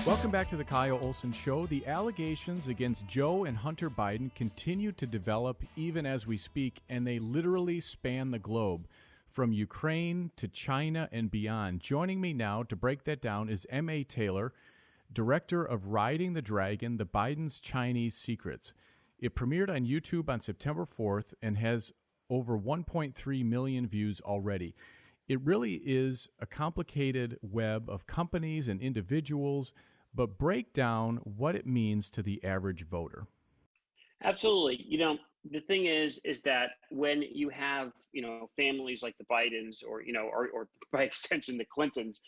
Welcome back to the Kyle Olson Show. The allegations against Joe and Hunter Biden continue to develop even as we speak, and they literally span the globe, from Ukraine to China and beyond. Joining me now to break that down is M.A. Taylor, director of Riding the Dragon, the Biden's Chinese Secrets. It premiered on YouTube on September 4th and has over 1.3 million views already. It really is a complicated web of companies and individuals, but break down what it means to the average voter. Absolutely. The thing is that when you have, families like the Bidens or by extension, the Clintons,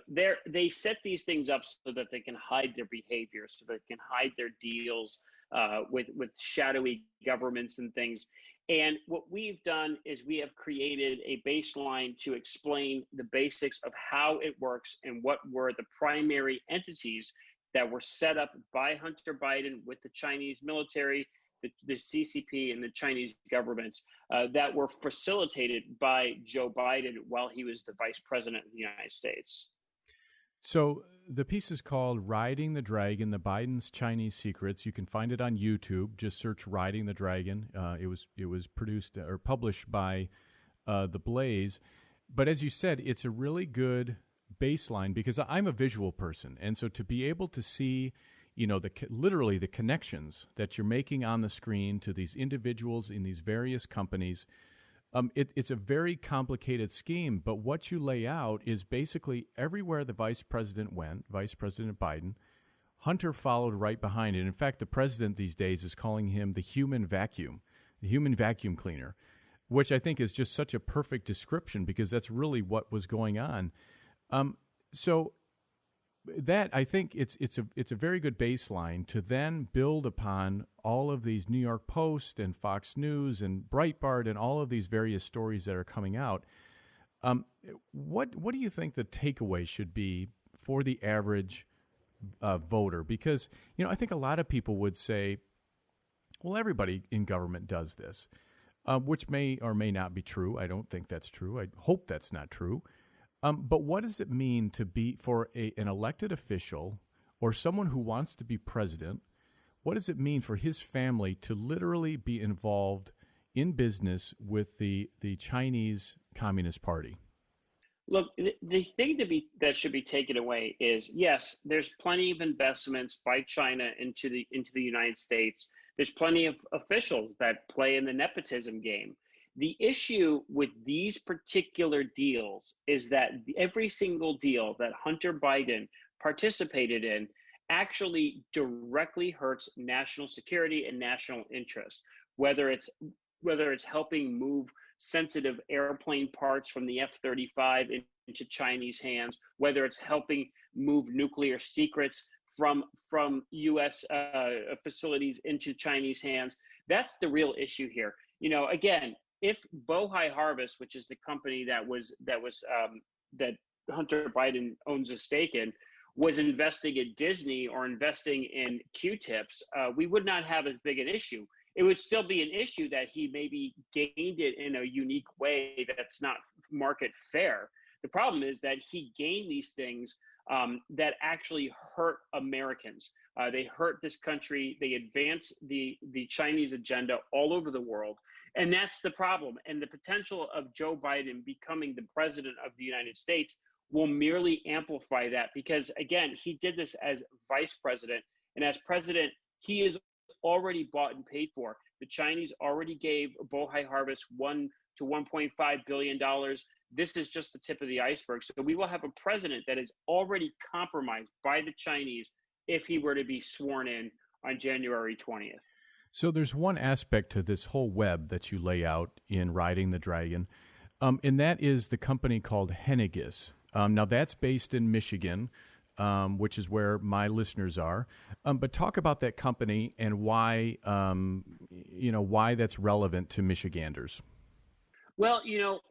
they set these things up so that they can hide their behavior, so they can hide their deals with shadowy governments and things. And what we've done is we have created a baseline to explain the basics of how it works and what were the primary entities that were set up by Hunter Biden with the Chinese military, the CCP, and the Chinese government that were facilitated by Joe Biden while he was the vice president of the United States. So the piece is called Riding the Dragon, the Biden's Chinese Secrets. You can find it on YouTube. Just search Riding the Dragon. It was produced or published by The Blaze. But as you said, it's a really good baseline because I'm a visual person. And so to be able to see, literally the connections that you're making on the screen to these individuals in these various companies, it's a very complicated scheme, but what you lay out is basically everywhere the vice president went, Vice President Biden, Hunter followed right behind it. In fact, the president these days is calling him the human vacuum cleaner, which I think is just such a perfect description because that's really what was going on. So that I think it's a very good baseline to then build upon all of these New York Post and Fox News and Breitbart and all of these various stories that are coming out. What do you think the takeaway should be for the average voter? Because I think a lot of people would say, well, everybody in government does this, which may or may not be true. I don't think that's true. I hope that's not true. But what does it mean to be for an elected official or someone who wants to be president? What does it mean for his family to literally be involved in business with the Chinese Communist Party? Look, the thing that should be taken away is, yes, there's plenty of investments by China into the United States. There's plenty of officials that play in the nepotism game. The issue with these particular deals is that every single deal that Hunter Biden participated in actually directly hurts national security and national interest, whether it's helping move sensitive airplane parts from the F-35 into Chinese hands, whether it's helping move nuclear secrets from U.S. Facilities into Chinese hands. That's the real issue here. Again, if Bohai Harvest, which is the company that Hunter Biden owns a stake in, was investing in Disney or investing in Q-tips, we would not have as big an issue. It would still be an issue that he maybe gained it in a unique way that's not market fair. The problem is that he gained these things that actually hurt Americans. They hurt this country. They advance the Chinese agenda all over the world. And that's the problem. And the potential of Joe Biden becoming the president of the United States will merely amplify that because, again, he did this as vice president. And as president, he is already bought and paid for. The Chinese already gave Bohai Harvest $1 to $1.5 billion. This is just the tip of the iceberg. So we will have a president that is already compromised by the Chinese if he were to be sworn in on January 20th. So there's one aspect to this whole web that you lay out in Riding the Dragon, and that is the company called Henegas. Now, that's based in Michigan, which is where my listeners are. But talk about that company and why, why that's relevant to Michiganders. Well,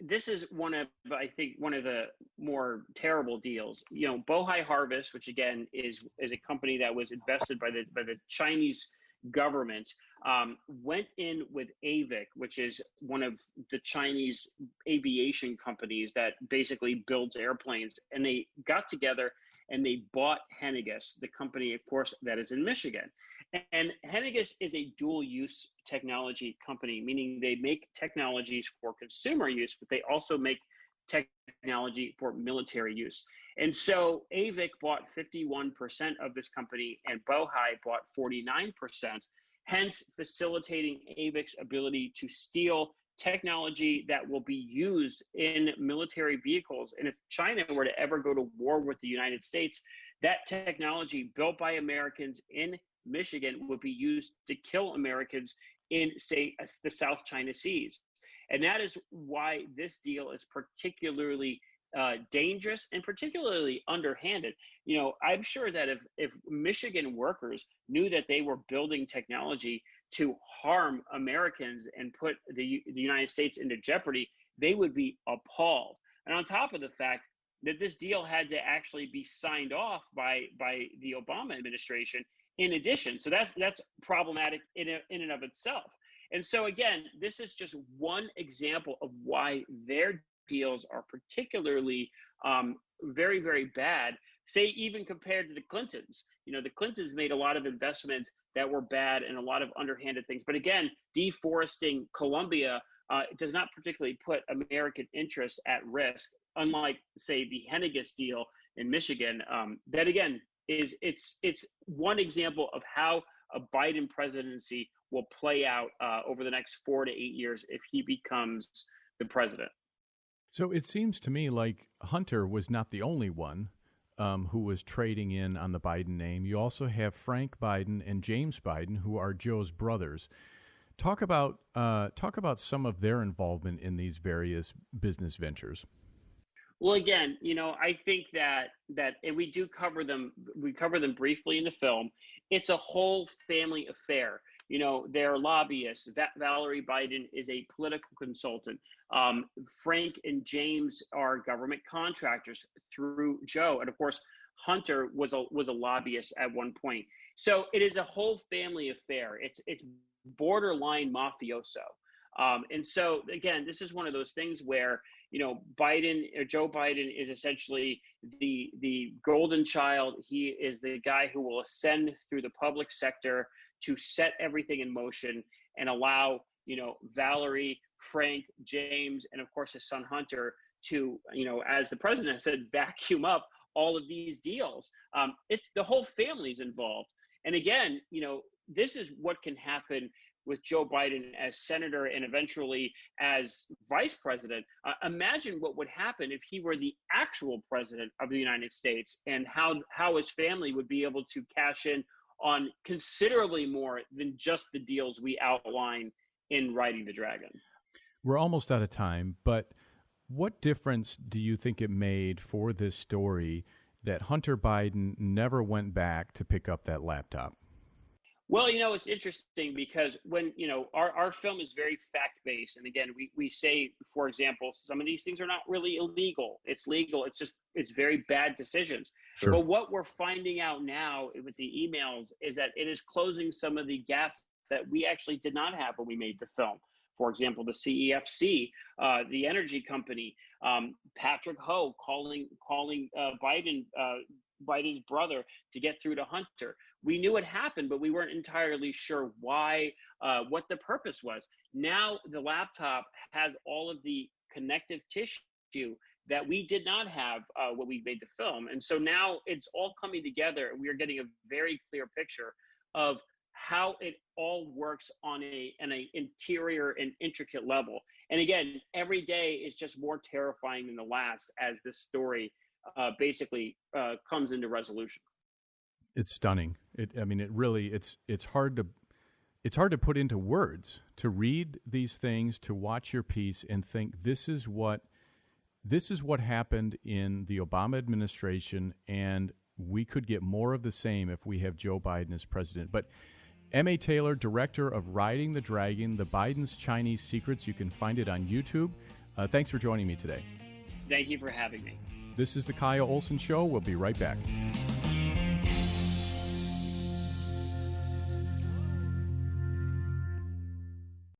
this is one of the more terrible deals. Bohai Harvest, which again is a company that was invested by the Chinese government, went in with AVIC, which is one of the Chinese aviation companies that basically builds airplanes. And they got together and they bought Henegas, the company, of course, that is in Michigan. And Henegas is a dual use technology company, meaning they make technologies for consumer use, but they also make technology for military use. And so AVIC bought 51% of this company and Bohai bought 49%, hence facilitating AVIC's ability to steal technology that will be used in military vehicles. And if China were to ever go to war with the United States, that technology built by Americans in Michigan would be used to kill Americans in, say, the South China Seas. And that is why this deal is particularly dangerous and particularly underhanded. You know, I'm sure that if Michigan workers knew that they were building technology to harm Americans and put the United States into jeopardy, they would be appalled. And on top of the fact that this deal had to actually be signed off by the Obama administration in addition. So that's problematic in and of itself. And so again, this is just one example of why their deals are particularly very, very bad, say even compared to the Clintons. You know, the Clintons made a lot of investments that were bad and a lot of underhanded things. But again, deforesting Colombia does not particularly put American interests at risk, unlike, say, the Henegas deal in Michigan. That again is it's one example of how a Biden presidency will play out over the next 4 to 8 years if he becomes the president. So it seems to me like Hunter was not the only one who was trading in on the Biden name. You also have Frank Biden and James Biden, who are Joe's brothers. Talk about some of their involvement in these various business ventures. Well, again, you know, I think that and we do cover them. We cover them briefly in the film. It's a whole family affair. You know, they're lobbyists. Valerie Biden is a political consultant. Frank and James are government contractors through Joe, and of course, Hunter was a lobbyist at one point. So it is a whole family affair. It's borderline mafioso. And so again, this is one of those things where, you know, Joe Biden is essentially the golden child. He is the guy who will ascend through the public sector to set everything in motion and allow, you know, Valerie, Frank, James, and of course his son Hunter to, you know, as the president said, vacuum up all of these deals. It's the whole family's involved. And again, you know, this is what can happen with Joe Biden as senator and eventually as vice president. Imagine what would happen if he were the actual president of the United States, and how his family would be able to cash in on considerably more than just the deals we outline in Riding the Dragon. We're almost out of time, but what difference do you think it made for this story that Hunter Biden never went back to pick up that laptop? Well, you know, it's interesting because when, you know, our film is very fact-based. And again, we say, for example, some of these things are not really illegal. It's legal. It's very bad decisions. Sure. But what we're finding out now with the emails is that it is closing some of the gaps that we actually did not have when we made the film. For example, the CEFC, the energy company, Patrick Ho calling Biden's brother to get through to Hunter. We knew it happened, but we weren't entirely sure why, what the purpose was. Now the laptop has all of the connective tissue that we did not have when we made the film. And so now it's all coming together, and we are getting a very clear picture of how it all works on an interior and intricate level. And again, every day is just more terrifying than the last as this story basically comes into resolution. It's stunning. It's hard to put into words, to read these things, to watch your piece and think this is what happened in the Obama administration, and we could get more of the same if we have Joe Biden as president. But M.A. Taylor, director of Riding the Dragon, The Biden's Chinese Secrets. You can find it on YouTube. Thanks for joining me today. Thank you for having me. This is the Kyle Olson Show. We'll be right back.